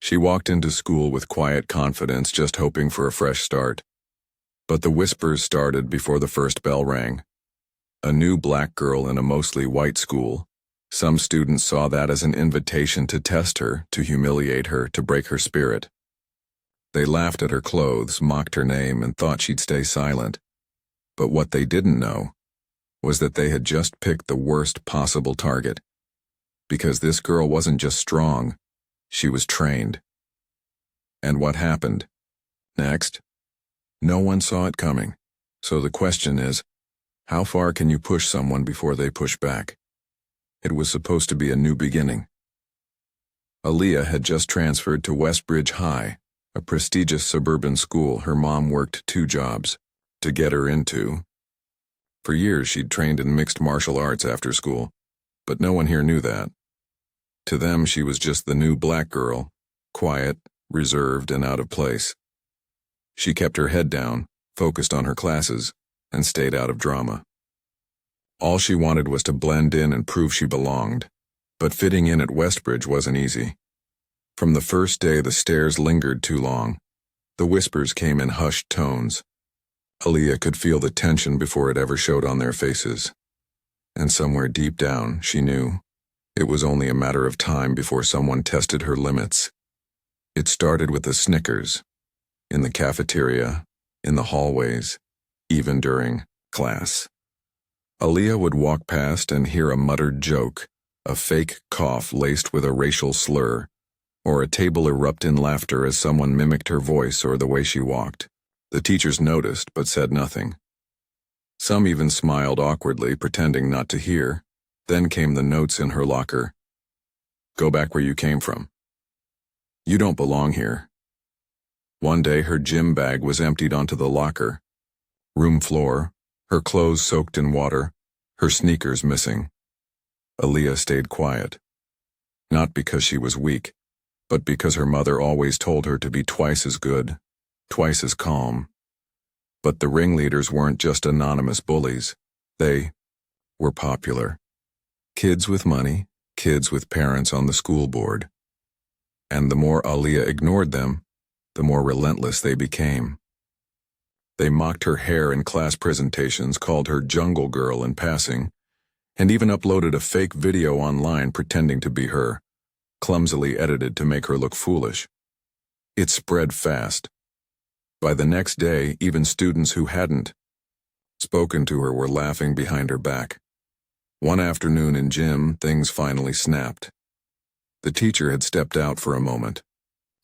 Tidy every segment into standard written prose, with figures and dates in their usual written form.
She walked into school with quiet confidence, just hoping for a fresh start. But the whispers started before the first bell rang. A new black girl in a mostly white school. Some students saw that as an invitation to test her, to humiliate her, to break her spirit. They laughed at her clothes, mocked her name, and thought she'd stay silent. But what they didn't know was that they had just picked the worst possible target. Because this girl wasn't just strong, she was trained. And what happened next? No one saw it coming. So the question is, how far can you push someone before they push back? It was supposed to be a new beginning. Aaliyah had just transferred to Westbridge High, a prestigious suburban school her mom worked 2 jobs to get her into. For years she'd trained in mixed martial arts after school, but no one here knew that. To them, she was just the new black girl, quiet, reserved, and out of place. She kept her head down, focused on her classes, and stayed out of drama. All she wanted was to blend in and prove she belonged, but fitting in at Westbridge wasn't easy. From the first day, the stares lingered too long. The whispers came in hushed tones. Aaliyah could feel the tension before it ever showed on their faces. And somewhere deep down, she knew it was only a matter of time before someone tested her limits. It started with the snickers, in the cafeteria, in the hallways, even during class. Aaliyah would walk past and hear a muttered joke, a fake cough laced with a racial slur, or a table erupt in laughter as someone mimicked her voice or the way she walked. The teachers noticed but said nothing. Some even smiled awkwardly, pretending not to hear. Then came the notes in her locker. Go back where you came from. You don't belong here. One day her gym bag was emptied onto the locker. Room floor, her clothes soaked in water, her sneakers missing. Aaliyah stayed quiet. Not because she was weak, but because her mother always told her to be twice as good, twice as calm. But the ringleaders weren't just anonymous bullies. They were popular. Kids with money, kids with parents on the school board. And the more Aaliyah ignored them, the more relentless they became. They mocked her hair in class presentations, called her Jungle Girl in passing, and even uploaded a fake video online pretending to be her, clumsily edited to make her look foolish. It spread fast. By the next day, even students who hadn't spoken to her were laughing behind her back. One afternoon in gym, things finally snapped. The teacher had stepped out for a moment.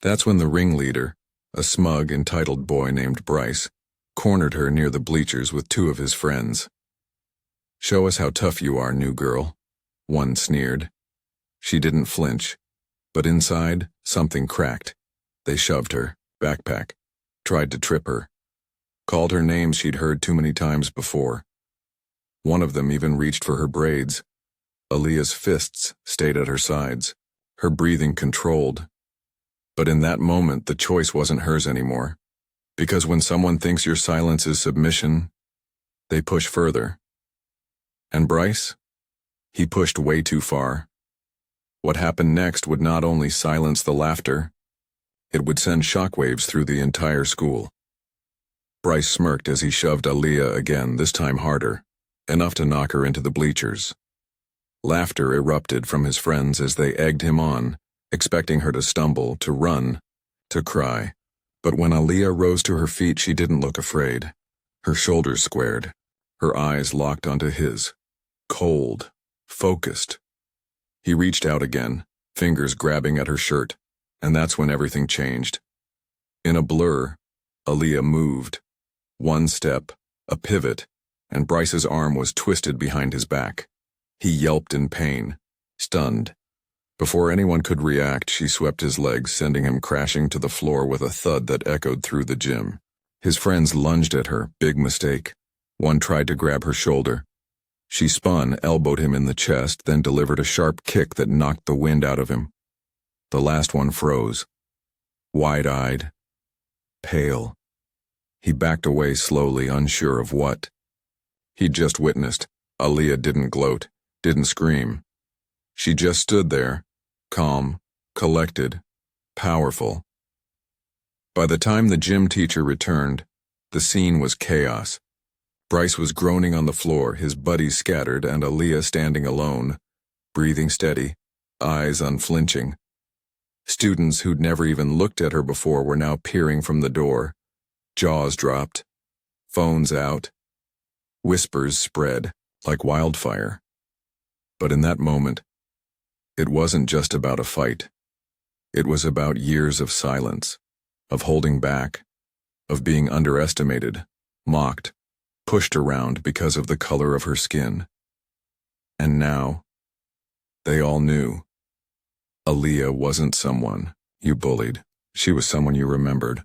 That's when the ringleader, a smug, entitled boy named Bryce, cornered her near the bleachers with 2 of his friends. Show us how tough you are, new girl, one sneered. She didn't flinch, but inside, something cracked. They shoved her, backpack, tried to trip her, called her names she'd heard too many times before. One of them even reached for her braids. Aaliyah's fists stayed at her sides, her breathing controlled. But in that moment, the choice wasn't hers anymore. Because when someone thinks your silence is submission, they push further. And Bryce? He pushed way too far. What happened next would not only silence the laughter, it would send shockwaves through the entire school. Bryce smirked as he shoved Aaliyah again, this time harder, enough to knock her into the bleachers. Laughter erupted from his friends as they egged him on, expecting her to stumble, to run, to cry. But when Aaliyah rose to her feet, she didn't look afraid. Her shoulders squared, her eyes locked onto his. Cold, focused. He reached out again, fingers grabbing at her shirt, and that's when everything changed. In a blur, Aaliyah moved. One step, a pivot, and Bryce's arm was twisted behind his back. He yelped in pain, stunned. Before anyone could react, she swept his legs, sending him crashing to the floor with a thud that echoed through the gym. His friends lunged at her, big mistake. One tried to grab her shoulder. She spun, elbowed him in the chest, then delivered a sharp kick that knocked the wind out of him. The last one froze. Wide-eyed, pale. He backed away slowly, unsure of what he'd just witnessed. Aaliyah didn't gloat, didn't scream. She just stood there, calm, collected, powerful. By the time the gym teacher returned, the scene was chaos. Bryce was groaning on the floor, his buddies scattered, and Aaliyah standing alone, breathing steady, eyes unflinching. Students who'd never even looked at her before were now peering from the door, jaws dropped, phones out. Whispers spread like wildfire. But in that moment, it wasn't just about a fight. It was about years of silence, of holding back, of being underestimated, mocked, pushed around because of the color of her skin. And now, they all knew. Aaliyah wasn't someone you bullied. She was someone you remembered.